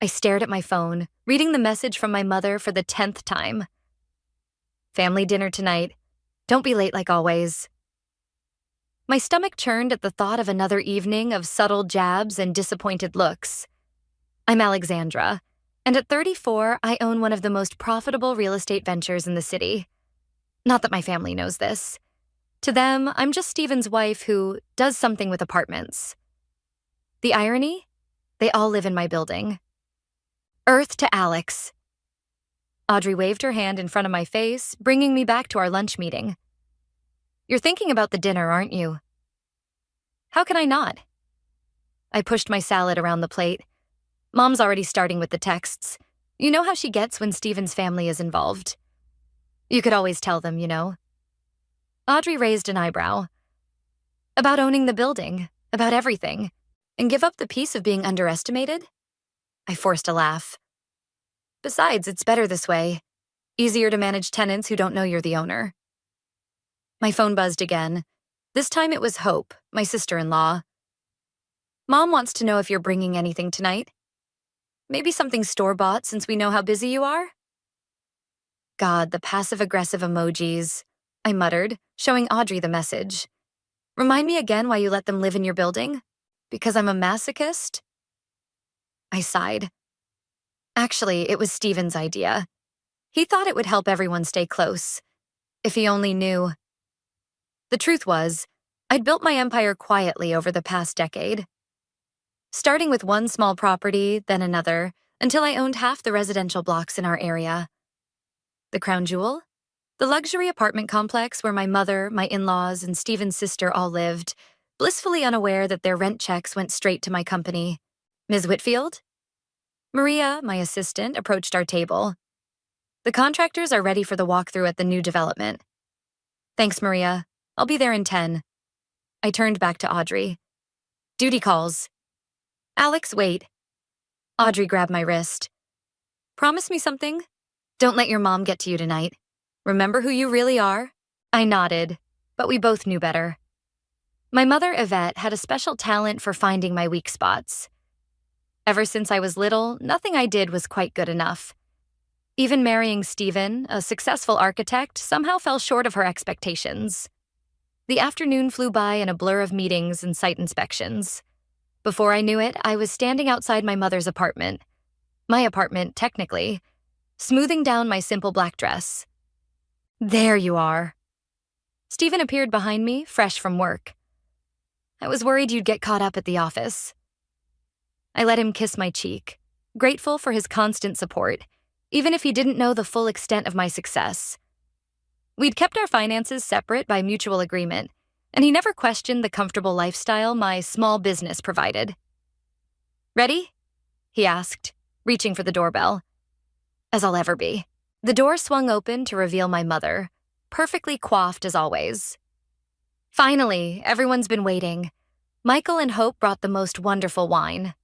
I stared at my phone, reading the message from my mother for the 10th time. Family dinner tonight. Don't be late like always. My stomach churned at the thought of another evening of subtle jabs and disappointed looks. I'm Alexandra, and at 34, I own one of the most profitable real estate ventures in the city. Not that my family knows this. To them, I'm just Steven's wife who does something with apartments. The irony? They all live in my building. Earth to Alex. Audrey waved her hand in front of my face, bringing me back to our lunch meeting. You're thinking about the dinner, aren't you? How can I not? I pushed my salad around the plate. Mom's already starting with the texts. You know how she gets when Steven's family is involved. You could always tell them, you know. Audrey raised an eyebrow. About owning the building, about everything, and give up the piece of being underestimated? I forced a laugh. Besides, it's better this way. Easier to manage tenants who don't know you're the owner. My phone buzzed again. This time it was Hope, my sister-in-law. Mom wants to know if you're bringing anything tonight. Maybe something store-bought since we know how busy you are? God, the passive-aggressive emojis, I muttered, showing Audrey the message. Remind me again why you let them live in your building? Because I'm a masochist? I sighed. Actually, it was Steven's idea. He thought it would help everyone stay close. If he only knew. The truth was, I'd built my empire quietly over the past decade. Starting with one small property, then another, until I owned half the residential blocks in our area. The crown jewel? The luxury apartment complex where my mother, my in-laws, and Steven's sister all lived, blissfully unaware that their rent checks went straight to my company. Ms. Whitfield? Maria, my assistant, approached our table. The contractors are ready for the walkthrough at the new development. Thanks, Maria. I'll be there in 10. I turned back to Audrey. Duty calls. Alex, wait. Audrey grabbed my wrist. Promise me something? Don't let your mom get to you tonight. Remember who you really are? I nodded, but we both knew better. My mother, Yvette, had a special talent for finding my weak spots. Ever since I was little, nothing I did was quite good enough. Even marrying Steven, a successful architect, somehow fell short of her expectations. The afternoon flew by in a blur of meetings and site inspections. Before I knew it, I was standing outside my mother's apartment. My apartment, technically. Smoothing down my simple black dress. There you are. Steven appeared behind me, fresh from work. I was worried you'd get caught up at the office. I let him kiss my cheek, grateful for his constant support, even if he didn't know the full extent of my success. We'd kept our finances separate by mutual agreement, and he never questioned the comfortable lifestyle my small business provided. Ready? He asked, reaching for the doorbell. As I'll ever be. The door swung open to reveal my mother, perfectly coiffed as always. Finally, everyone's been waiting. Michael and Hope brought the most wonderful wine.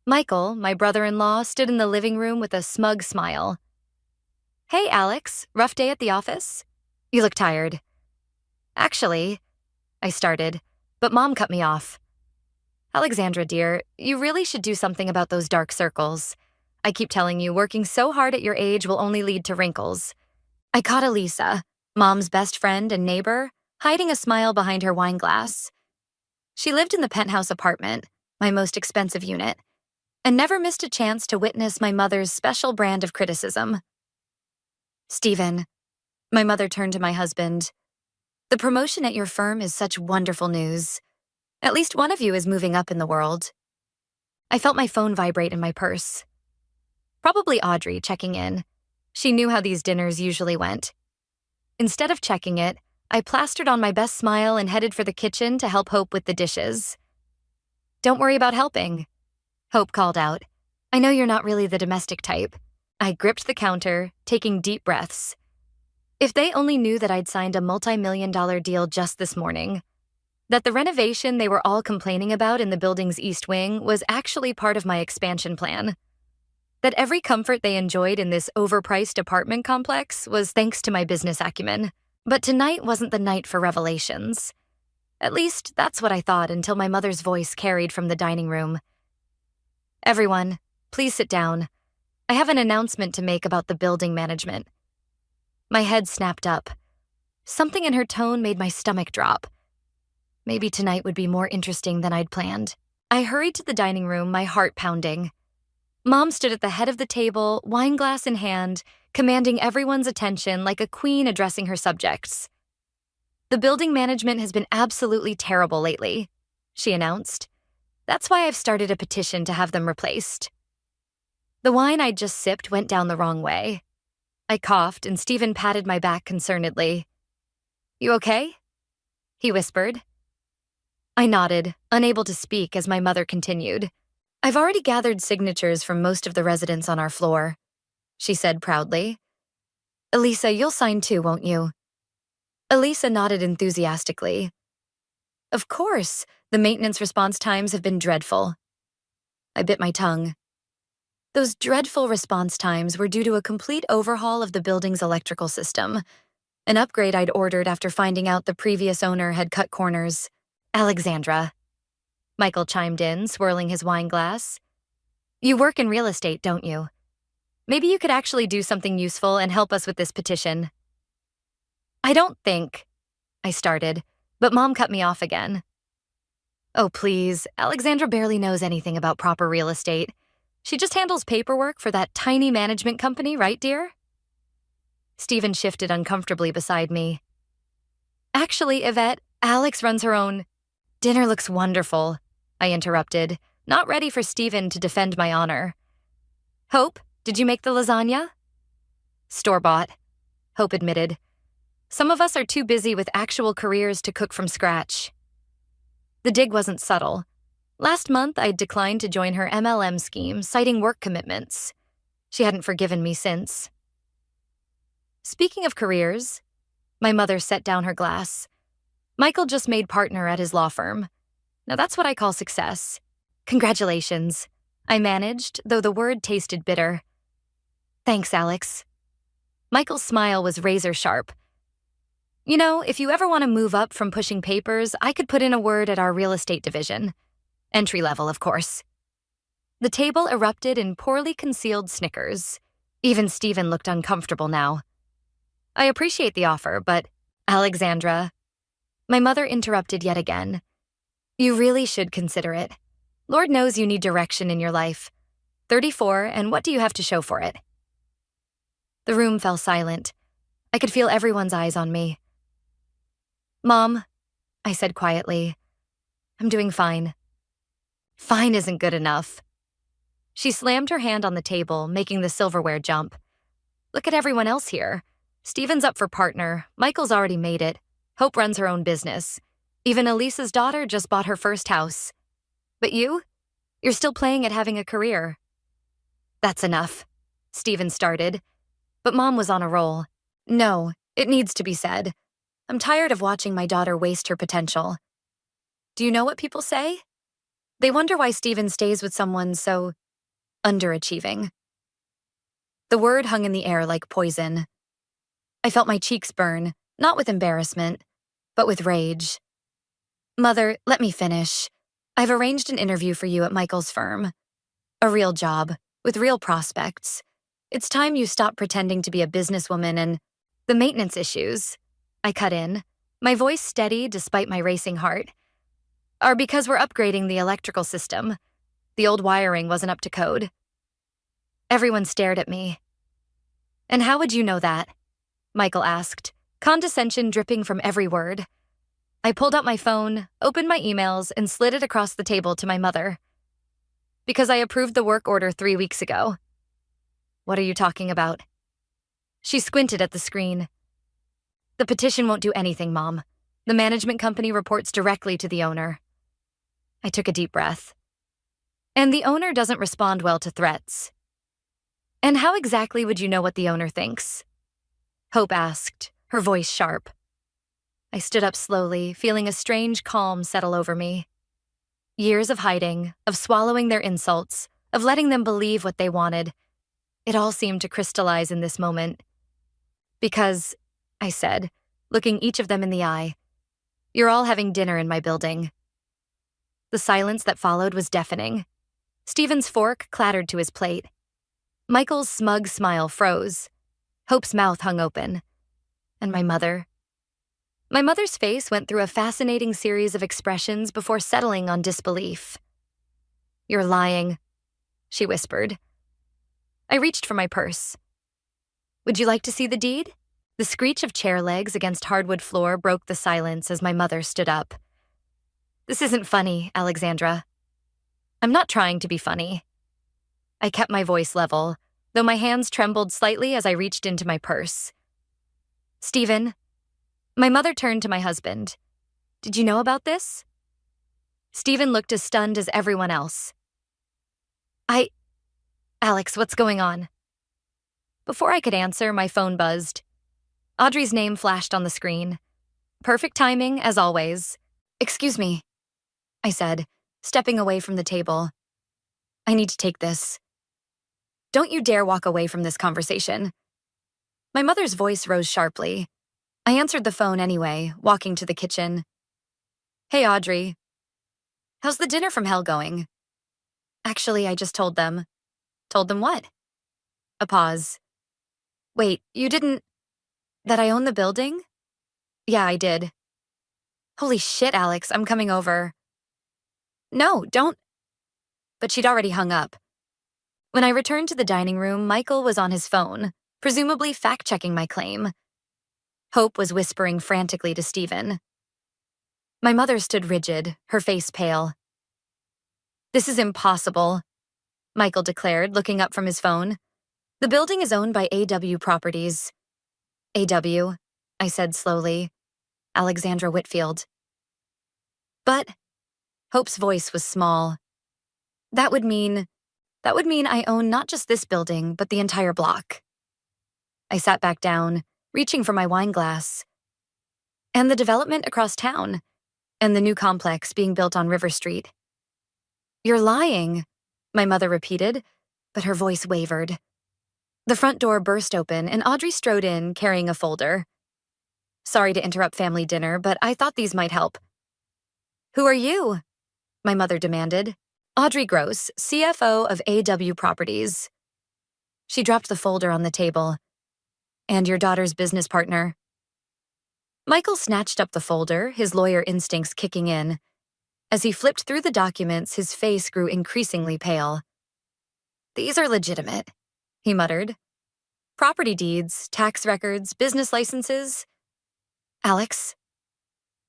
Michael, my brother-in-law, stood in the living room with a smug smile. Hey, Alex, rough day at the office? You look tired. Actually, I started, but Mom cut me off. Alexandra, dear, you really should do something about those dark circles. I keep telling you, working so hard at your age will only lead to wrinkles. I caught Elisa, Mom's best friend and neighbor, hiding a smile behind her wine glass. She lived in the penthouse apartment, my most expensive unit, and never missed a chance to witness my mother's special brand of criticism. Steven, my mother turned to my husband. The promotion at your firm is such wonderful news. At least one of you is moving up in the world. I felt my phone vibrate in my purse. Probably Audrey checking in. She knew how these dinners usually went. Instead of checking it, I plastered on my best smile and headed for the kitchen to help Hope with the dishes. Don't worry about helping, Hope called out. I know you're not really the domestic type. I gripped the counter, taking deep breaths. If they only knew that I'd signed a multi-million-dollar deal just this morning. That the renovation they were all complaining about in the building's east wing was actually part of my expansion plan. That every comfort they enjoyed in this overpriced apartment complex was thanks to my business acumen. But tonight wasn't the night for revelations. At least, that's what I thought until my mother's voice carried from the dining room. Everyone, Please sit down. I have an announcement to make about the building management. My head snapped up. Something in her tone made my stomach drop. Maybe tonight would be more interesting than I'd planned. I hurried to the dining room, my heart pounding. Mom stood at the head of the table, wine glass in hand, commanding everyone's attention like a queen addressing her subjects. The building management has been absolutely terrible lately, she announced. That's why I've started a petition to have them replaced. The wine I'd just sipped went down the wrong way. I coughed and Stephen patted my back concernedly. You okay? He whispered. I nodded, unable to speak as my mother continued. I've already gathered signatures from most of the residents on our floor, she said proudly. Elisa, you'll sign too, won't you? Elisa nodded enthusiastically. Of course, the maintenance response times have been dreadful. I bit my tongue. Those dreadful response times were due to a complete overhaul of the building's electrical system, an upgrade I'd ordered after finding out the previous owner had cut corners. Alexandra. Michael chimed in, swirling his wine glass. You work in real estate, don't you? Maybe you could actually do something useful and help us with this petition. I don't think, I started, but Mom cut me off again. Oh, please, Alexandra barely knows anything about proper real estate. She just handles paperwork for that tiny management company, right, dear? Stephen shifted uncomfortably beside me. Actually, Yvette, Alex runs her own. Dinner looks wonderful, I interrupted, not ready for Stephen to defend my honor. Hope, did you make the lasagna? Store-bought, Hope admitted. Some of us are too busy with actual careers to cook from scratch. The dig wasn't subtle. Last month, I'd declined to join her MLM scheme, citing work commitments. She hadn't forgiven me since. Speaking of careers, my mother set down her glass. Michael just made partner at his law firm. Now that's what I call success. Congratulations, I managed, though the word tasted bitter. Thanks, Alex. Michael's smile was razor sharp. You know, if you ever want to move up from pushing papers, I could put in a word at our real estate division. Entry level, of course. The table erupted in poorly concealed snickers. Even Stephen looked uncomfortable now. I appreciate the offer, but Alexandra. My mother interrupted yet again. You really should consider it. Lord knows you need direction in your life. 34, and what do you have to show for it? The room fell silent. I could feel everyone's eyes on me. Mom, I said quietly, I'm doing fine. Fine isn't good enough. She slammed her hand on the table, making the silverware jump. Look at everyone else here. Stephen's up for partner. Michael's already made it. Hope runs her own business. Even Elisa's daughter just bought her first house. But you're still playing at having a career. That's enough, Stephen started. But Mom was on a roll. No, it needs to be said. I'm tired of watching my daughter waste her potential. Do you know what people say? They wonder why Stephen stays with someone so underachieving. The word hung in the air like poison. I felt my cheeks burn, not with embarrassment, but with rage. Mother, let me finish. I've arranged an interview for you at Michael's firm. A real job, with real prospects. It's time you stop pretending to be a businesswoman and the maintenance issues, I cut in, my voice steady despite my racing heart, are because we're upgrading the electrical system. The old wiring wasn't up to code. Everyone stared at me. And how would you know that? Michael asked, condescension dripping from every word. I pulled out my phone, opened my emails, and slid it across the table to my mother. Because I approved the work order 3 weeks ago. What are you talking about? She squinted at the screen. The petition won't do anything, Mom. The management company reports directly to the owner. I took a deep breath. And the owner doesn't respond well to threats. And how exactly would you know what the owner thinks? Hope asked, her voice sharp. I stood up slowly, feeling a strange calm settle over me. Years of hiding, of swallowing their insults, of letting them believe what they wanted. It all seemed to crystallize in this moment. Because, I said, looking each of them in the eye, you're all having dinner in my building. The silence that followed was deafening. Stephen's fork clattered to his plate. Michael's smug smile froze. Hope's mouth hung open. And my mother? My mother's face went through a fascinating series of expressions before settling on disbelief. "You're lying," she whispered. I reached for my purse. "Would you like to see the deed?" The screech of chair legs against hardwood floor broke the silence as my mother stood up. "This isn't funny, Alexandra." "I'm not trying to be funny." I kept my voice level, though my hands trembled slightly as I reached into my purse. "Stephen." My mother turned to my husband. "Did you know about this?" Stephen looked as stunned as everyone else. Alex, what's going on?" Before I could answer, my phone buzzed. Audrey's name flashed on the screen. Perfect timing, as always. "Excuse me," I said, stepping away from the table. "I need to take this." "Don't you dare walk away from this conversation." My mother's voice rose sharply. I answered the phone anyway, walking to the kitchen. "Hey, Audrey. How's the dinner from hell going?" "Actually, I just told them." "Told them what?" A pause. "Wait, you didn't— that I own the building?" "Yeah, I did." "Holy shit, Alex, I'm coming over." "No, don't—" But she'd already hung up. When I returned to the dining room, Michael was on his phone, presumably fact-checking my claim. Hope was whispering frantically to Stephen. My mother stood rigid, her face pale. "This is impossible," Michael declared, looking up from his phone. "The building is owned by AW Properties." "AW," I said slowly. "Alexandra Whitfield." "But—" Hope's voice was small. That would mean I own not just this building, but the entire block." I sat back down, reaching for my wine glass. "And the development across town, and the new complex being built on River Street." "You're lying," my mother repeated, but her voice wavered. The front door burst open, and Audrey strode in, carrying a folder. "Sorry to interrupt family dinner, but I thought these might help." "Who are you?" my mother demanded. "Audrey Gross, CFO of AW Properties." She dropped the folder on the table. "And your daughter's business partner." Michael snatched up the folder, his lawyer instincts kicking in. As he flipped through the documents, his face grew increasingly pale. "These are legitimate," he muttered. "Property deeds, tax records, business licenses." "Alex?"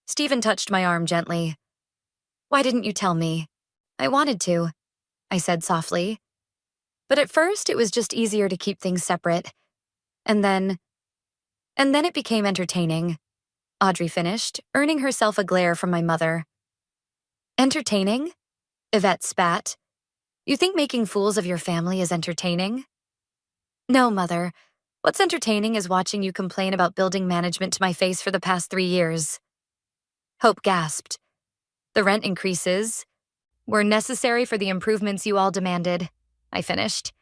Stephen touched my arm gently. "Why didn't you tell me?" "I wanted to," I said softly. "But at first, it was just easier to keep things separate. And then it became entertaining," Audrey finished, earning herself a glare from my mother. "Entertaining?" Yvette spat. "You think making fools of your family is entertaining?" "No, Mother. What's entertaining is watching you complain about building management to my face for the past 3 years." Hope gasped. "The rent increases were necessary for the improvements you all demanded," I finished.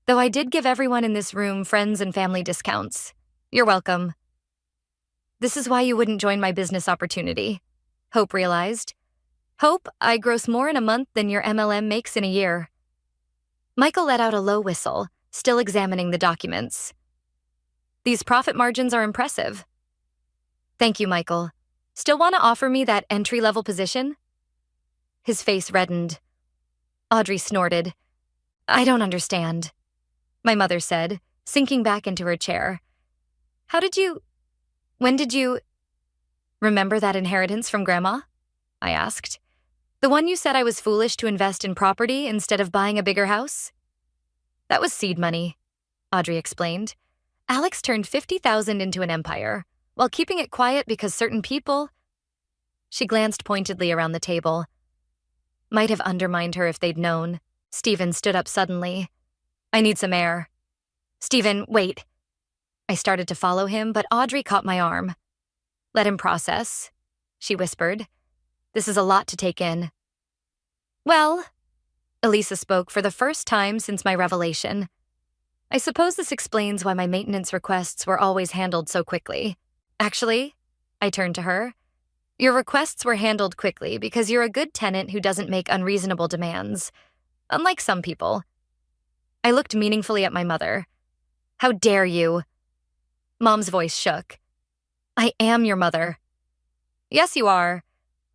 "Though I did give everyone in this room friends and family discounts. You're welcome." "This is why you wouldn't join my business opportunity," Hope realized. "Hope, I gross more in a month than your MLM makes in a year." Michael let out a low whistle, still examining the documents. "These profit margins are impressive." "Thank you, Michael. Still want to offer me that entry-level position?" His face reddened. Audrey snorted. "I don't understand," my mother said, sinking back into her chair. When did you— "Remember that inheritance from Grandma?" I asked. "The one you said I was foolish to invest in property instead of buying a bigger house?" "That was seed money," Audrey explained. "Alex turned 50,000 into an empire, while keeping it quiet because certain people—" She glanced pointedly around the table. "Might have undermined her if they'd known." Stephen stood up suddenly. "I need some air." "Stephen, wait." I started to follow him, but Audrey caught my arm. "Let him process," she whispered. "This is a lot to take in." "Well," Elisa spoke for the first time since my revelation. "I suppose this explains why my maintenance requests were always handled so quickly. Actually," I turned to her, "your requests were handled quickly because you're a good tenant who doesn't make unreasonable demands. unlike some people. I looked meaningfully at my mother. How dare you? Mom's voice shook. I am your mother. Yes, you are.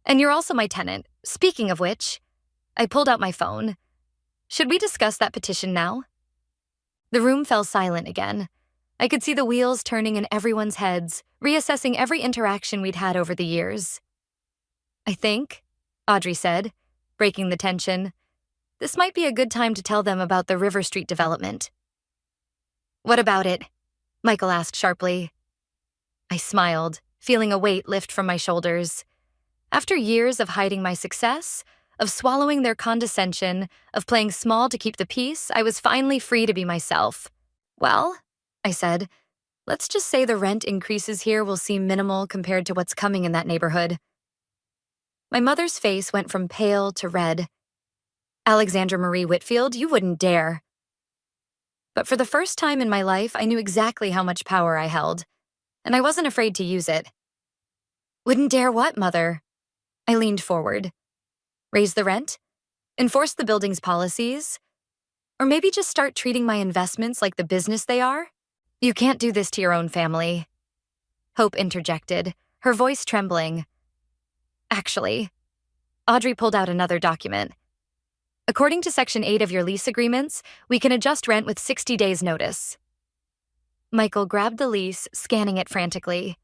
And you're also my tenant. Speaking of which, I pulled out my phone. Should we discuss that petition now? The room fell silent again. I could see the wheels turning in everyone's heads, reassessing every interaction we'd had over the years. I think, Audrey said, breaking the tension, this might be a good time to tell them about the River Street development. What about it? Michael asked sharply. I smiled, feeling a weight lift from my shoulders. After years of hiding my success, of swallowing their condescension, of playing small to keep the peace, I was finally free to be myself. Well, I said, let's just say the rent increases here will seem minimal compared to what's coming in that neighborhood. My mother's face went from pale to red. Alexandra Marie Whitfield, you wouldn't dare. But for the first time in my life, I knew exactly how much power I held, and I wasn't afraid to use it. Wouldn't dare what, Mother? I leaned forward. Raise the rent? Enforce the building's policies? Or maybe just start treating my investments like the business they are? You can't do this to your own family. Hope interjected, her voice trembling. Actually, Audrey pulled out another document. According to Section 8 of your lease agreements, we can adjust rent with 60 days' notice. Michael grabbed the lease, scanning it frantically.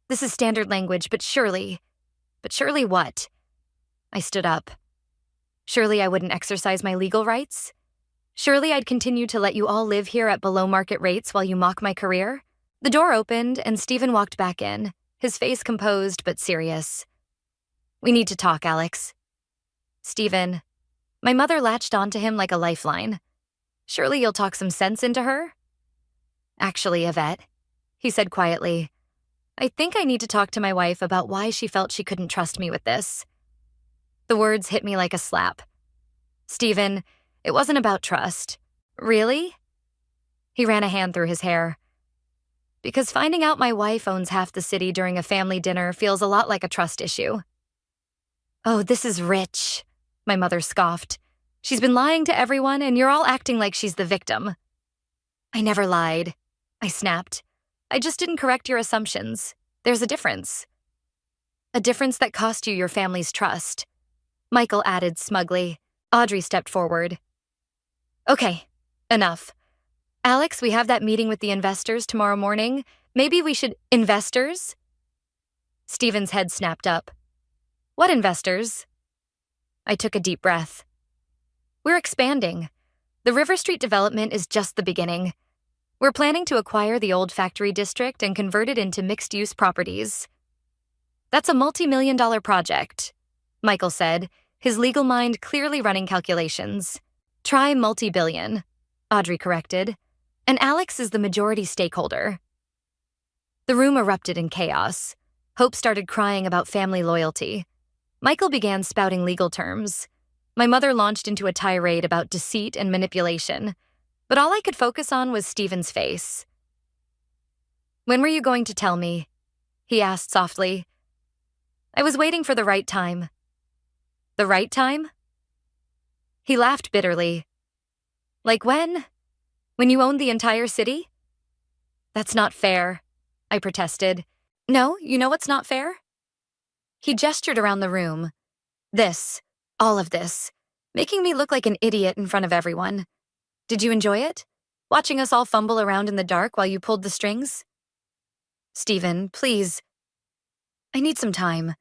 This is standard language, but surely what? I stood up. Surely I wouldn't exercise my legal rights? Surely I'd continue to let you all live here at below market rates while you mock my career? The door opened and Stephen walked back in, his face composed but serious. We need to talk, Alex. Stephen. My mother latched onto him like a lifeline. Surely you'll talk some sense into her? Actually, Yvette, he said quietly, I think I need to talk to my wife about why she felt she couldn't trust me with this. The words hit me like a slap. Stephen, it wasn't about trust. Really? He ran a hand through his hair. Because finding out my wife owns half the city during a family dinner feels a lot like a trust issue. Oh, this is rich, my mother scoffed. She's been lying to everyone and you're all acting like she's the victim. I never lied, I snapped. I just didn't correct your assumptions. There's a difference. A difference that cost you your family's trust. Michael added smugly. Audrey stepped forward. Okay, enough. Alex, we have that meeting with the investors tomorrow morning. Maybe we should— Investors? Stephen's head snapped up. What investors? I took a deep breath. We're expanding. The River Street development is just the beginning. We're planning to acquire the old factory district and convert it into mixed-use properties. That's a multi-million-dollar project, Michael said, his legal mind clearly running calculations. Try multi-billion, Audrey corrected, and Alex is the majority stakeholder. The room erupted in chaos. Hope started crying about family loyalty. Michael began spouting legal terms. My mother launched into a tirade about deceit and manipulation, but all I could focus on was Stephen's face. When were you going to tell me? He asked softly. I was waiting for the right time. The right time? He laughed bitterly. Like when? When you owned the entire city? That's not fair, I protested. No, you know what's not fair? He gestured around the room. This, all of this, making me look like an idiot in front of everyone. Did you enjoy it? Watching us all fumble around in the dark while you pulled the strings? Stephen, please. I need some time.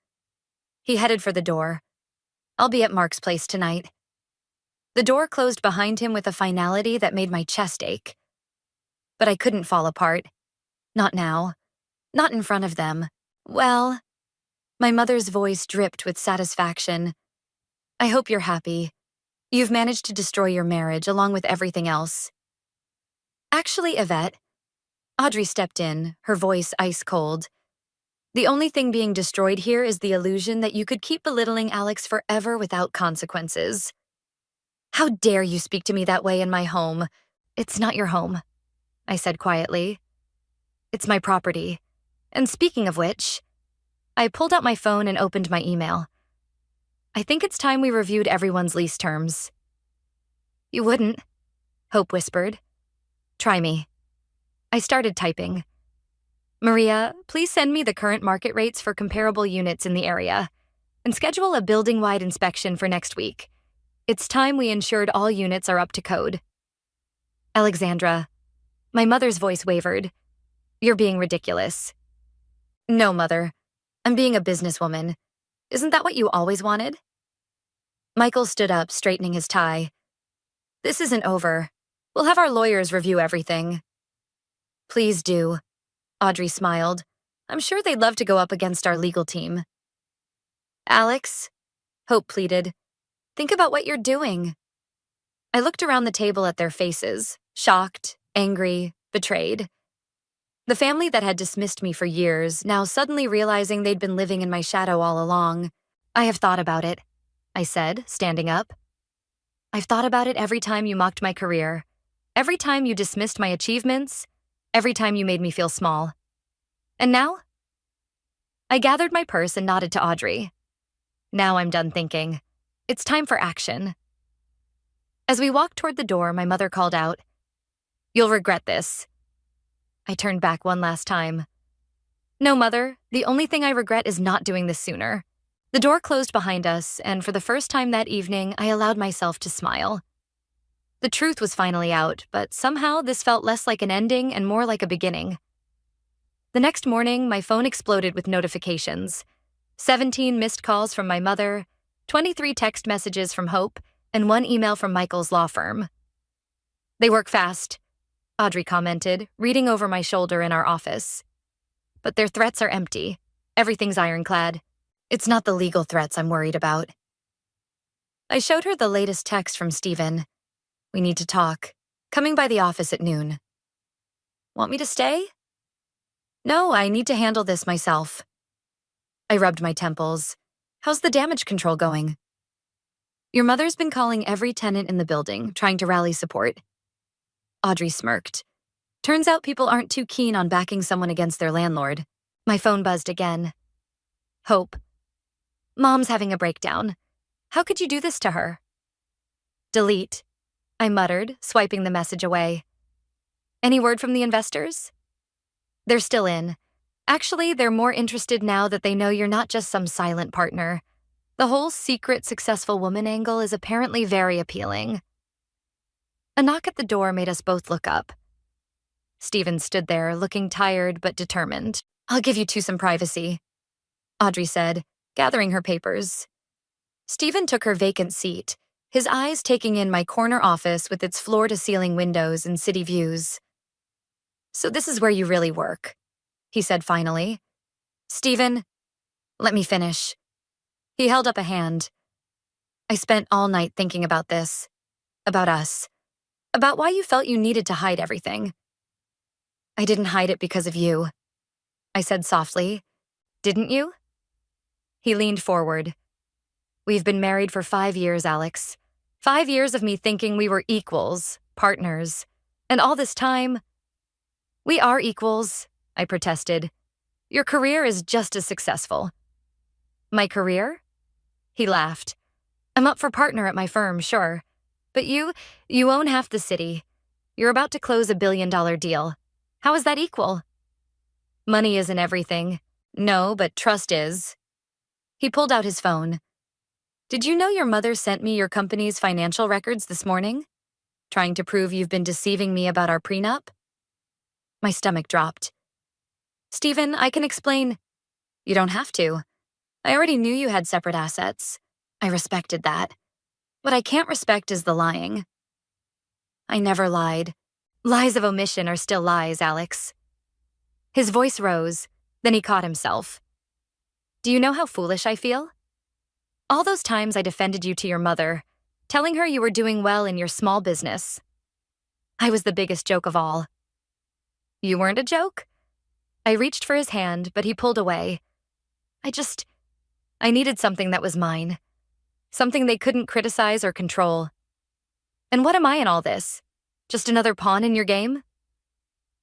He headed for the door. I'll be at Mark's place tonight. The door closed behind him with a finality that made my chest ache. But I couldn't fall apart. Not now. Not in front of them. Well, my mother's voice dripped with satisfaction. I hope you're happy. You've managed to destroy your marriage along with everything else. Actually, Yvette, Audrey stepped in, her voice ice cold. The only thing being destroyed here is the illusion that you could keep belittling Alex forever without consequences. How dare you speak to me that way in my home? It's not your home, I said quietly. It's my property. And speaking of which, I pulled out my phone and opened my email. I think it's time we reviewed everyone's lease terms. You wouldn't, Hope whispered. Try me. I started typing. Maria, please send me the current market rates for comparable units in the area and schedule a building-wide inspection for next week. It's time we ensured all units are up to code. Alexandra, my mother's voice wavered. You're being ridiculous. No, Mother. I'm being a businesswoman. Isn't that what you always wanted? Michael stood up, straightening his tie. This isn't over. We'll have our lawyers review everything. Please do. Audrey smiled. I'm sure they'd love to go up against our legal team. Alex, Hope pleaded, think about what you're doing. I looked around the table at their faces, shocked, angry, betrayed. The family that had dismissed me for years, now suddenly realizing they'd been living in my shadow all along. I have thought about it, I said, standing up. I've thought about it every time you mocked my career, every time you dismissed my achievements, every time you made me feel small. And now? I gathered my purse and nodded to Audrey. Now I'm done thinking. It's time for action. As we walked toward the door, my mother called out, You'll regret this. I turned back one last time. No, Mother, the only thing I regret is not doing this sooner. The door closed behind us, and for the first time that evening, I allowed myself to smile. The truth was finally out, but somehow this felt less like an ending and more like a beginning. The next morning, my phone exploded with notifications. 17 missed calls from my mother, 23 text messages from Hope, and 1 email from Michael's law firm. They work fast, Audrey commented, reading over my shoulder in our office. But their threats are empty. Everything's ironclad. It's not the legal threats I'm worried about. I showed her the latest text from Stephen. We need to talk. Coming by the office at noon. Want me to stay? No, I need to handle this myself. I rubbed my temples. How's the damage control going? Your mother's been calling every tenant in the building, trying to rally support. Audrey smirked. Turns out people aren't too keen on backing someone against their landlord. My phone buzzed again. Hope. Mom's having a breakdown. How could you do this to her? Delete, I muttered, swiping the message away. Any word from the investors? They're still in. Actually, they're more interested now that they know you're not just some silent partner. The whole secret successful woman angle is apparently very appealing. A knock at the door made us both look up. Stephen stood there, looking tired but determined. I'll give you two some privacy, Audrey said, gathering her papers. Stephen took her vacant seat, his eyes taking in my corner office with its floor-to-ceiling windows and city views. So this is where you really work, he said finally. Stephen, let me finish. He held up a hand. I spent all night thinking about this, about us, about why you felt you needed to hide everything. I didn't hide it because of you, I said softly. Didn't you? He leaned forward. We've been married for 5 years, Alex. 5 years of me thinking we were equals, partners. And all this time, we are equals, I protested. Your career is just as successful. My career? He laughed. I'm up for partner at my firm, sure. But you own half the city. You're about to close $1 billion deal. How is that equal? Money isn't everything. No, but trust is. He pulled out his phone. Did you know your mother sent me your company's financial records this morning? Trying to prove you've been deceiving me about our prenup? My stomach dropped. Stephen, I can explain. You don't have to. I already knew you had separate assets. I respected that. What I can't respect is the lying. I never lied. Lies of omission are still lies, Alex. His voice rose, then he caught himself. Do you know how foolish I feel? All those times I defended you to your mother, telling her you were doing well in your small business. I was the biggest joke of all. You weren't a joke? I reached for his hand, but he pulled away. I needed something that was mine. Something they couldn't criticize or control. And what am I in all this? Just another pawn in your game?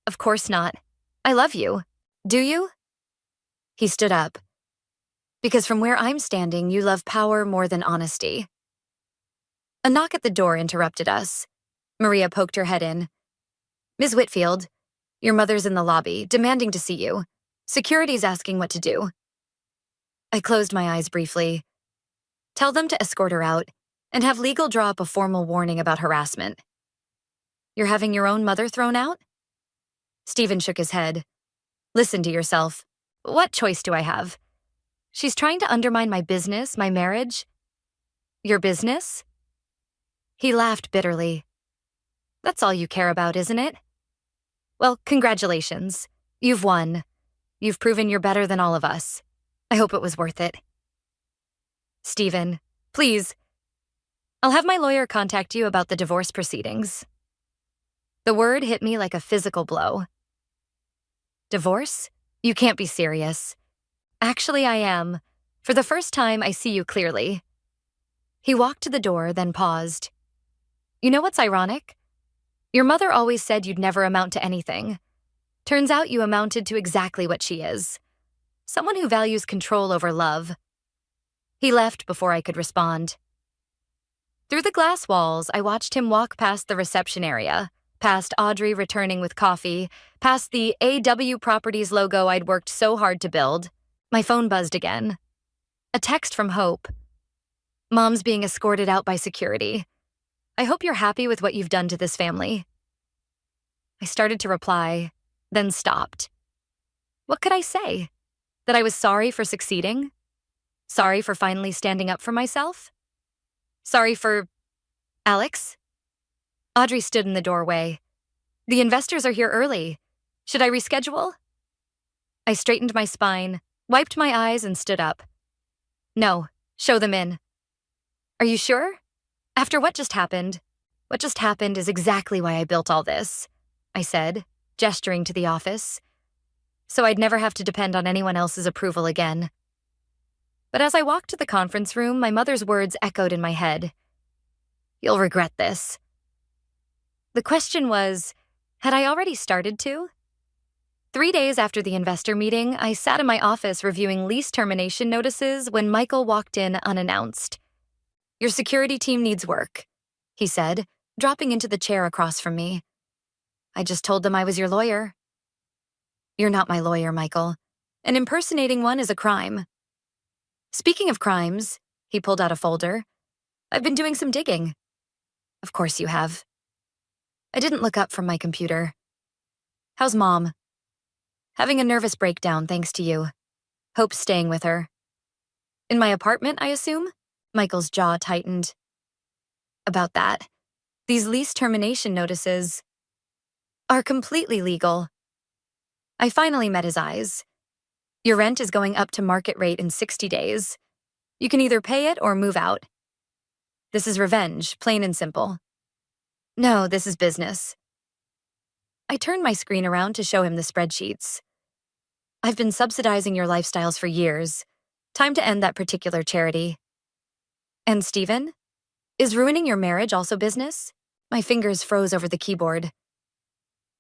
Of course not. I love you. Do you? He stood up. Because from where I'm standing, you love power more than honesty. A knock at the door interrupted us. Maria poked her head in. "Ms. Whitfield, your mother's in the lobby, demanding to see you. Security's asking what to do." I closed my eyes briefly. "Tell them to escort her out, and have legal draw up a formal warning about harassment." "You're having your own mother thrown out?" Stephen shook his head. "Listen to yourself. What choice do I have? She's trying to undermine my business, my marriage." "Your business?" He laughed bitterly. "That's all you care about, isn't it? Well, congratulations. You've won. You've proven you're better than all of us. I hope it was worth it." "Stephen, please. I'll have my lawyer contact you about the divorce proceedings." The word hit me like a physical blow. "Divorce? You can't be serious." "Actually, I am. For the first time, I see you clearly." He walked to the door, then paused. "You know what's ironic? Your mother always said you'd never amount to anything. Turns out you amounted to exactly what she is. Someone who values control over love." He left before I could respond. Through the glass walls, I watched him walk past the reception area, past Audrey returning with coffee, past the AW Properties logo I'd worked so hard to build. My phone buzzed again. A text from Hope. "Mom's being escorted out by security. I hope you're happy with what you've done to this family." I started to reply, then stopped. What could I say? That I was sorry for succeeding? Sorry for finally standing up for myself? Sorry for... "Alex?" Audrey stood in the doorway. "The investors are here early. Should I reschedule?" I straightened my spine, wiped my eyes, and stood up. "No, show them in." "Are you sure? After what just happened?" "What just happened is exactly why I built all this," I said, gesturing to the office. "So I'd never have to depend on anyone else's approval again." But as I walked to the conference room, my mother's words echoed in my head. "You'll regret this." The question was, had I already started to? 3 days after the investor meeting, I sat in my office reviewing lease termination notices when Michael walked in unannounced. "Your security team needs work," he said, dropping into the chair across from me. "I just told them I was your lawyer." "You're not my lawyer, Michael. And impersonating one is a crime." "Speaking of crimes," he pulled out a folder. "I've been doing some digging." "Of course you have." I didn't look up from my computer. "How's Mom?" "Having a nervous breakdown thanks to you. Hope's staying with her." "In my apartment, I assume?" Michael's jaw tightened. "About that. These lease termination notices are completely legal." I finally met his eyes. "Your rent is going up to market rate in 60 days. You can either pay it or move out. This is revenge, plain and simple." "No, this is business." I turned my screen around to show him the spreadsheets. "I've been subsidizing your lifestyles for years. Time to end that particular charity." "And Stephen? Is ruining your marriage also business?" My fingers froze over the keyboard.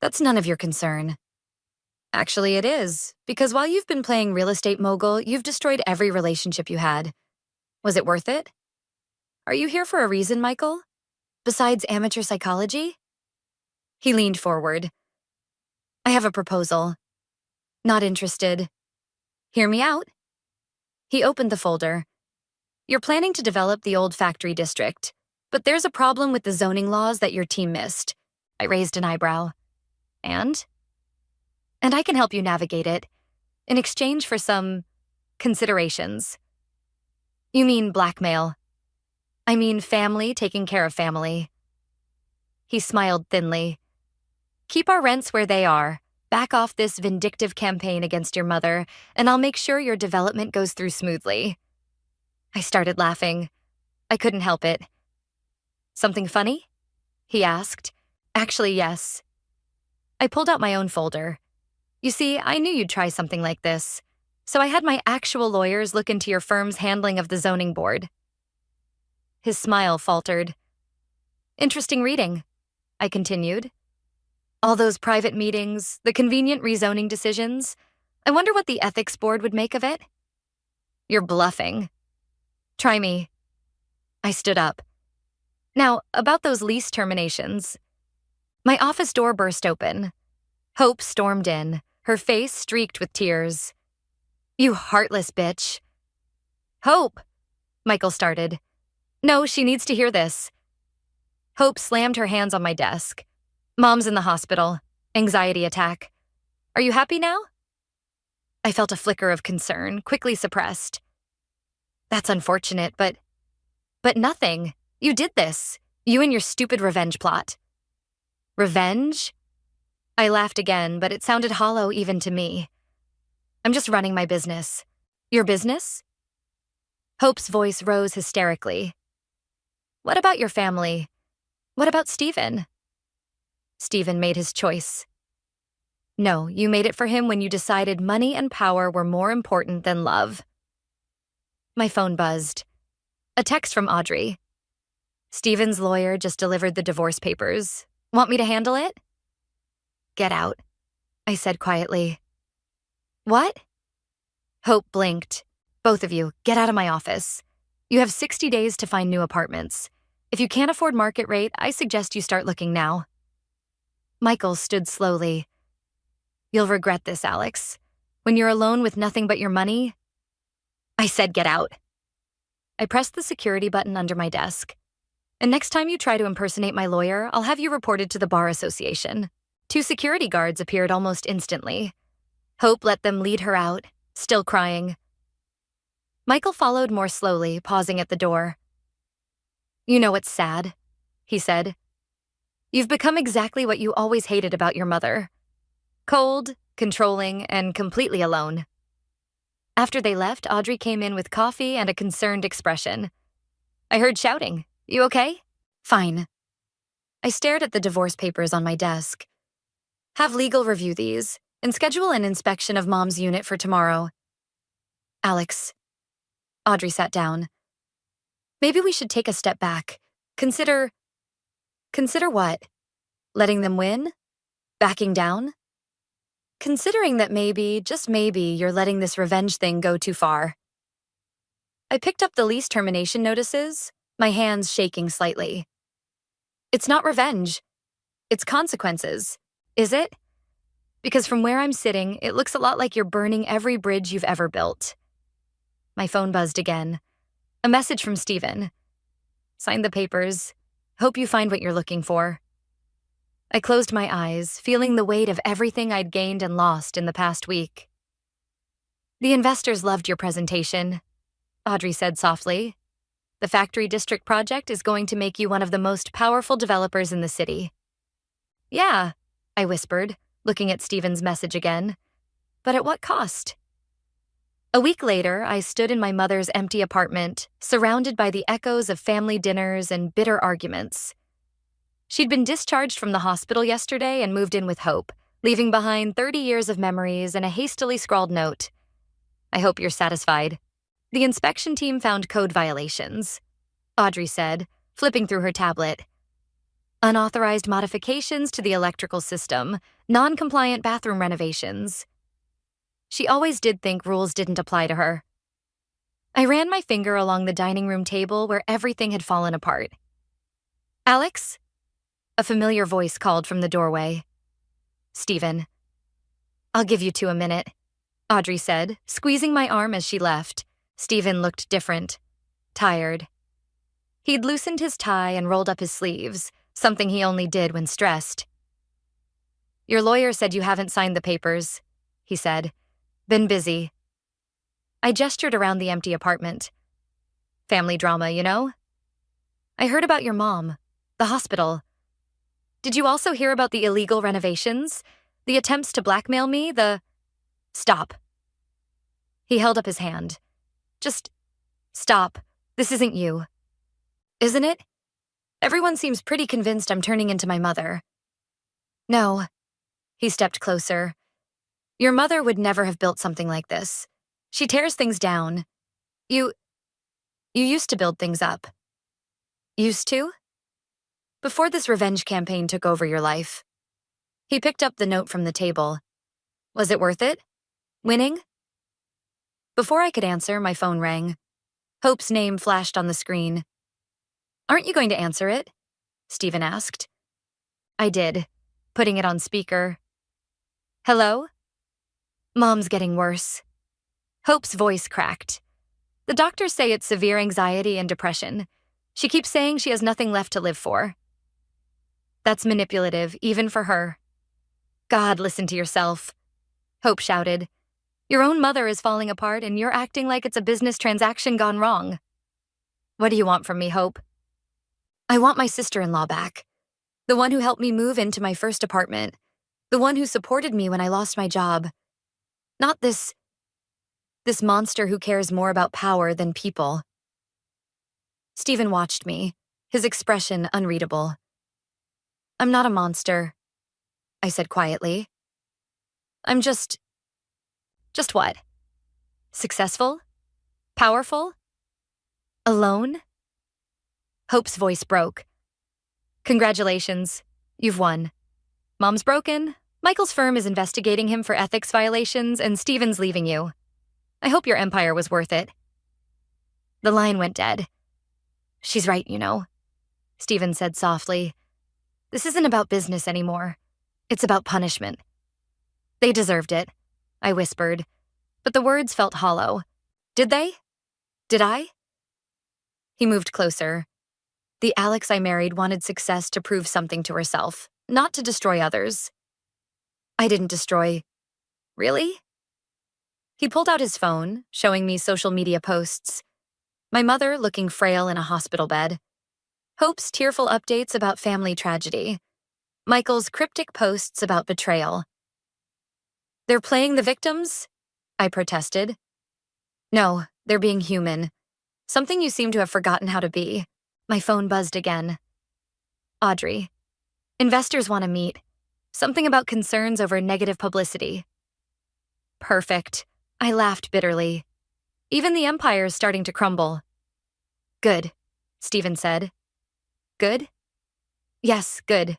"That's none of your concern." "Actually, it is, because while you've been playing real estate mogul, you've destroyed every relationship you had. Was it worth it? Are you here for a reason, Michael? Besides amateur psychology?" He leaned forward. "I have a proposal." "Not interested." "Hear me out." He opened the folder. "You're planning to develop the old factory district, but there's a problem with the zoning laws that your team missed." I raised an eyebrow. "And?" "And I can help you navigate it, in exchange for some considerations." "You mean blackmail?" "I mean family taking care of family." He smiled thinly. "Keep our rents where they are. Back off this vindictive campaign against your mother, and I'll make sure your development goes through smoothly." I started laughing. I couldn't help it. "Something funny?" he asked. "Actually, yes." I pulled out my own folder. "You see, I knew you'd try something like this, so I had my actual lawyers look into your firm's handling of the zoning board." His smile faltered. "Interesting reading," I continued. "All those private meetings, the convenient rezoning decisions. I wonder what the ethics board would make of it." "You're bluffing." "Try me." I stood up. Now, about those lease terminations. My office door burst open. Hope stormed in, her face streaked with tears. You heartless bitch. Hope, Michael started. No, she needs to hear this. Hope slammed her hands on my desk. Mom's in the hospital. Anxiety attack. Are you happy now? I felt a flicker of concern, quickly suppressed. That's unfortunate, but nothing. You did this. You and your stupid revenge plot. Revenge? I laughed again, but it sounded hollow even to me. I'm just running my business. Your business? Hope's voice rose hysterically. What about your family? What about Stephen? Stephen made his choice. No, you made it for him when you decided money and power were more important than love. My phone buzzed. A text from Audrey. Stephen's lawyer just delivered the divorce papers. Want me to handle it? Get out, I said quietly. What? Hope blinked. Both of you, get out of my office. You have 60 days to find new apartments. If you can't afford market rate, I suggest you start looking now. Michael stood slowly. You'll regret this, Alex. When you're alone with nothing but your money. I said get out. I pressed the security button under my desk. And next time you try to impersonate my lawyer, I'll have you reported to the Bar Association. 2 security guards appeared almost instantly. Hope let them lead her out, still crying. Michael followed more slowly, pausing at the door. You know what's sad, he said. You've become exactly what you always hated about your mother. Cold, controlling, and completely alone. After they left, Audrey came in with coffee and a concerned expression. I heard shouting. You okay? Fine. I stared at the divorce papers on my desk. Have legal review these, and schedule an inspection of Mom's unit for tomorrow. Alex. Audrey sat down. Maybe we should take a step back. Consider what? Letting them win? Backing down? Considering that maybe, just maybe, you're letting this revenge thing go too far. I picked up the lease termination notices, my hands shaking slightly. It's not revenge. It's consequences. Is it? Because from where I'm sitting, it looks a lot like you're burning every bridge you've ever built. My phone buzzed again. A message from Stephen. Sign the papers. Hope you find what you're looking for. I closed my eyes, feeling the weight of everything I'd gained and lost in the past week. The investors loved your presentation, Audrey said softly. The Factory District project is going to make you one of the most powerful developers in the city. Yeah, I whispered, looking at Stephen's message again. But at what cost? A week later, I stood in my mother's empty apartment, surrounded by the echoes of family dinners and bitter arguments. She'd been discharged from the hospital yesterday and moved in with Hope, leaving behind 30 years of memories and a hastily scrawled note. I hope you're satisfied. The inspection team found code violations, Audrey said, flipping through her tablet. Unauthorized modifications to the electrical system, non-compliant bathroom renovations. She always did think rules didn't apply to her. I ran my finger along the dining room table where everything had fallen apart. Alex? A familiar voice called from the doorway. Stephen. I'll give you 2 a minute, Audrey said, squeezing my arm as she left. Stephen looked different, tired. He'd loosened his tie and rolled up his sleeves, something he only did when stressed. Your lawyer said you haven't signed the papers, he said. Been busy. I gestured around the empty apartment. Family drama, you know? I heard about your mom, the hospital. Did you also hear about the illegal renovations? The attempts to blackmail me, Stop. He held up his hand. Just stop. This isn't you. Isn't it? Everyone seems pretty convinced I'm turning into my mother. No. He stepped closer. Your mother would never have built something like this. She tears things down. You used to build things up. Used to? Before this revenge campaign took over your life. He picked up the note from the table. Was it worth it? Winning? Before I could answer, my phone rang. Hope's name flashed on the screen. Aren't you going to answer it? Stephen asked. I did, putting it on speaker. Hello? Mom's getting worse. Hope's voice cracked. The doctors say it's severe anxiety and depression. She keeps saying she has nothing left to live for. That's manipulative, even for her. God, listen to yourself. Hope shouted. Your own mother is falling apart and you're acting like it's a business transaction gone wrong. What do you want from me, Hope? I want my sister-in-law back. The one who helped me move into my first apartment. The one who supported me when I lost my job. Not this monster who cares more about power than people. Stephen watched me, his expression unreadable. I'm not a monster, I said quietly. I'm just what? Successful? Powerful? Alone? Hope's voice broke. Congratulations, you've won. Mom's broken, Michael's firm is investigating him for ethics violations, and Stephen's leaving you. I hope your empire was worth it. The line went dead. She's right, you know, Stephen said softly. This isn't about business anymore. It's about punishment. They deserved it, I whispered, but the words felt hollow. Did they? Did I? He moved closer. The Alex I married wanted success to prove something to herself, not to destroy others. I didn't destroy. Really? He pulled out his phone, showing me social media posts. My mother looking frail in a hospital bed. Hope's tearful updates about family tragedy. Michael's cryptic posts about betrayal. They're playing the victims? I protested. No, they're being human. Something you seem to have forgotten how to be. My phone buzzed again. Audrey. Investors want to meet. Something about concerns over negative publicity. Perfect. I laughed bitterly. Even the empire is starting to crumble. Good, Stephen said. Good? Yes, good.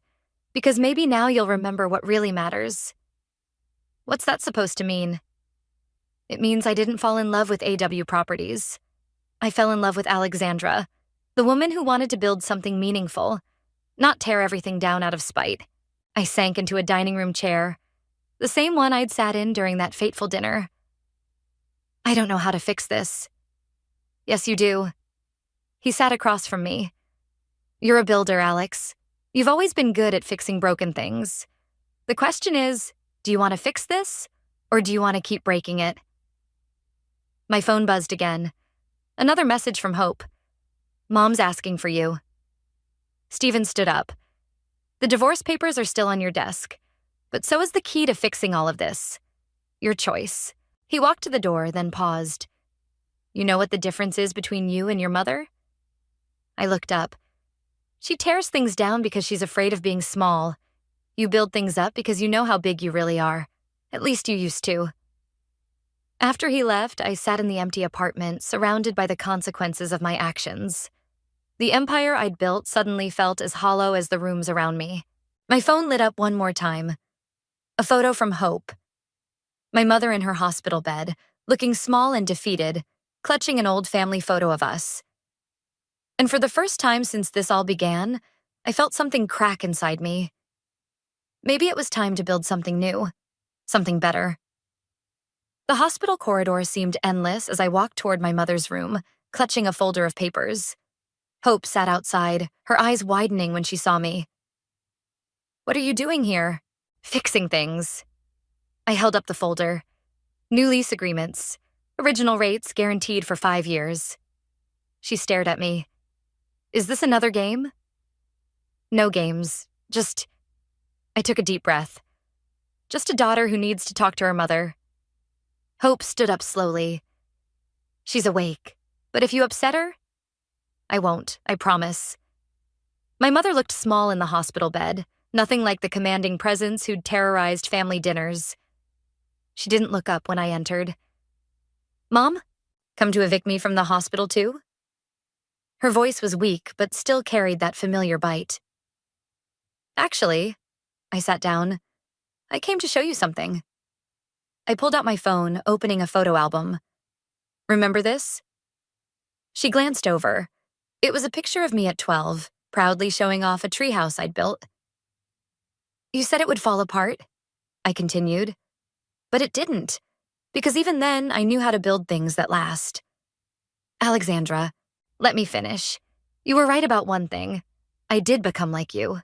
Because maybe now you'll remember what really matters. What's that supposed to mean? It means I didn't fall in love with AW Properties. I fell in love with Alexandra, the woman who wanted to build something meaningful, not tear everything down out of spite. I sank into a dining room chair, the same one I'd sat in during that fateful dinner. I don't know how to fix this. Yes, you do. He sat across from me. You're a builder, Alex. You've always been good at fixing broken things. The question is, do you want to fix this, or do you want to keep breaking it? My phone buzzed again. Another message from Hope. Mom's asking for you. Stephen stood up. The divorce papers are still on your desk, but so is the key to fixing all of this. Your choice. He walked to the door, then paused. You know what the difference is between you and your mother? I looked up. She tears things down because she's afraid of being small. You build things up because you know how big you really are. At least you used to. After he left, I sat in the empty apartment, surrounded by the consequences of my actions. The empire I'd built suddenly felt as hollow as the rooms around me. My phone lit up one more time. A photo from Hope. My mother in her hospital bed, looking small and defeated, clutching an old family photo of us. And for the first time since this all began, I felt something crack inside me. Maybe it was time to build something new, something better. The hospital corridor seemed endless as I walked toward my mother's room, clutching a folder of papers. Hope sat outside, her eyes widening when she saw me. What are you doing here? Fixing things. I held up the folder. New lease agreements. Original rates guaranteed for 5 years. She stared at me. Is this another game? No games. I took a deep breath. Just a daughter who needs to talk to her mother. Hope stood up slowly. She's awake, but if you upset her, I won't, I promise. My mother looked small in the hospital bed, nothing like the commanding presence who'd terrorized family dinners. She didn't look up when I entered. Mom, come to evict me from the hospital too? Her voice was weak, but still carried that familiar bite. Actually, I sat down. I came to show you something. I pulled out my phone, opening a photo album. Remember this? She glanced over. It was a picture of me at 12, proudly showing off a treehouse I'd built. You said it would fall apart, I continued. But it didn't, because even then I knew how to build things that last. Alexandra, let me finish. You were right about one thing. I did become like you.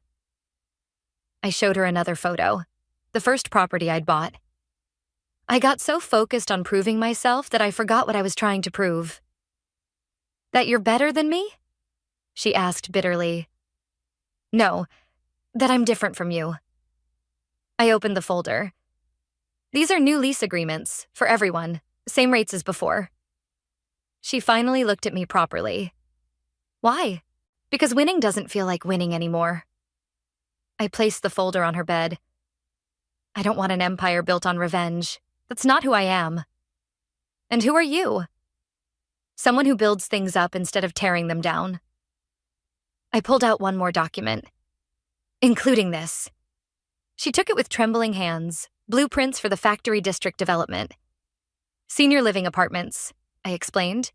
I showed her another photo, the first property I'd bought. I got so focused on proving myself that I forgot what I was trying to prove. That you're better than me? She asked bitterly. No, that I'm different from you. I opened the folder. These are new lease agreements, for everyone, same rates as before. She finally looked at me properly. Why? Because winning doesn't feel like winning anymore. I placed the folder on her bed. I don't want an empire built on revenge. That's not who I am. And who are you? Someone who builds things up instead of tearing them down. I pulled out one more document, including this. She took it with trembling hands, blueprints for the factory district development. Senior living apartments, I explained,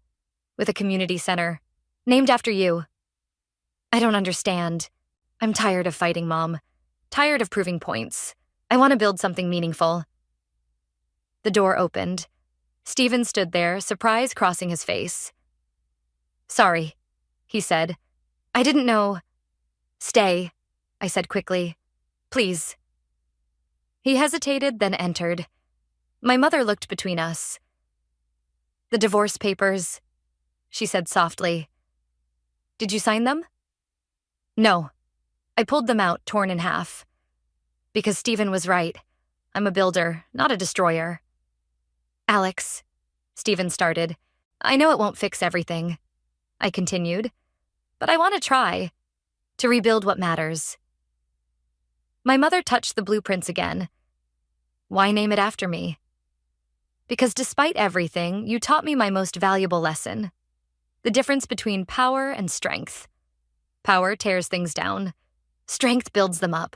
with a community center, named after you. I don't understand. I'm tired of fighting, Mom. Tired of proving points. I want to build something meaningful. The door opened. Stephen stood there, surprise crossing his face. Sorry, he said. I didn't know. Stay, I said quickly. Please. He hesitated, then entered. My mother looked between us. The divorce papers, she said softly. Did you sign them? No. I pulled them out, torn in half. Because Stephen was right. I'm a builder, not a destroyer. Alex, Stephen started. I know it won't fix everything, I continued. But I want to try. To rebuild what matters. My mother touched the blueprints again. Why name it after me? Because despite everything, you taught me my most valuable lesson. The difference between power and strength. Power tears things down. Strength builds them up.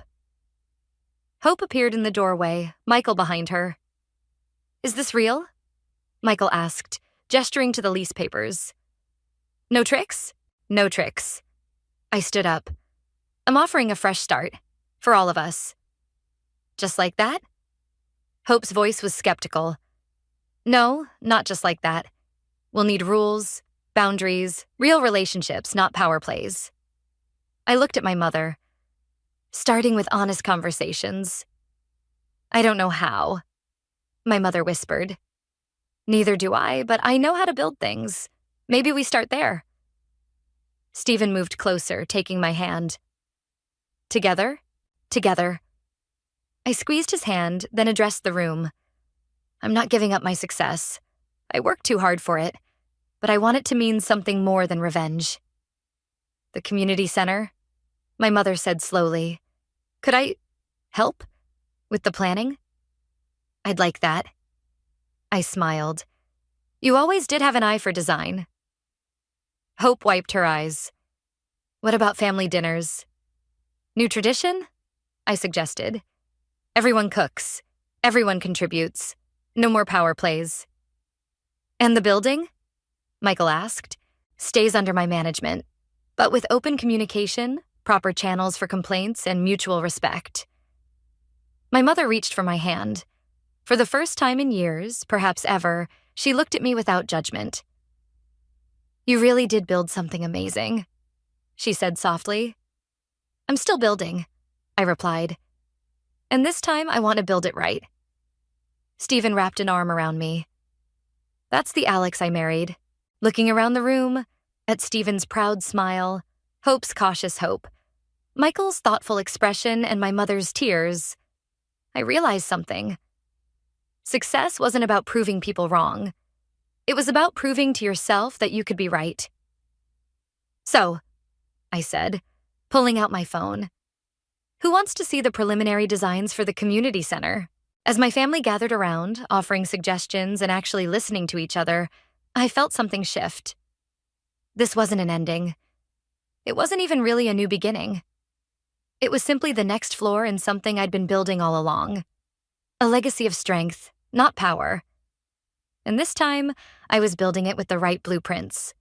Hope appeared in the doorway, Michael behind her. Is this real? Michael asked, gesturing to the lease papers. No tricks? No tricks. I stood up. I'm offering a fresh start. For all of us. Just like that? Hope's voice was skeptical. No, not just like that. We'll need rules, boundaries, real relationships, not power plays. I looked at my mother. Starting with honest conversations. I don't know how, my mother whispered. Neither do I, but I know how to build things. Maybe we start there. Stephen moved closer, taking my hand. Together? Together. I squeezed his hand, then addressed the room. I'm not giving up my success. I worked too hard for it, but I want it to mean something more than revenge. The community center? My mother said slowly. Could I help with the planning? I'd like that. I smiled. You always did have an eye for design. Hope wiped her eyes. What about family dinners? New tradition? I suggested. Everyone cooks. Everyone contributes. No more power plays. And the building? Michael asked. Stays under my management, but with open communication, proper channels for complaints, and mutual respect. My mother reached for my hand. For the first time in years, perhaps ever, she looked at me without judgment. You really did build something amazing, she said softly. I'm still building, I replied. And this time I want to build it right. Stephen wrapped an arm around me. That's the Alex I married. Looking around the room, at Stephen's proud smile, Hope's cautious hope, Michael's thoughtful expression, and my mother's tears, I realized something. Success wasn't about proving people wrong. It was about proving to yourself that you could be right. So, I said, pulling out my phone. Who wants to see the preliminary designs for the community center? As my family gathered around, offering suggestions and actually listening to each other, I felt something shift. This wasn't an ending. It wasn't even really a new beginning. It was simply the next floor in something I'd been building all along. A legacy of strength, not power. And this time, I was building it with the right blueprints.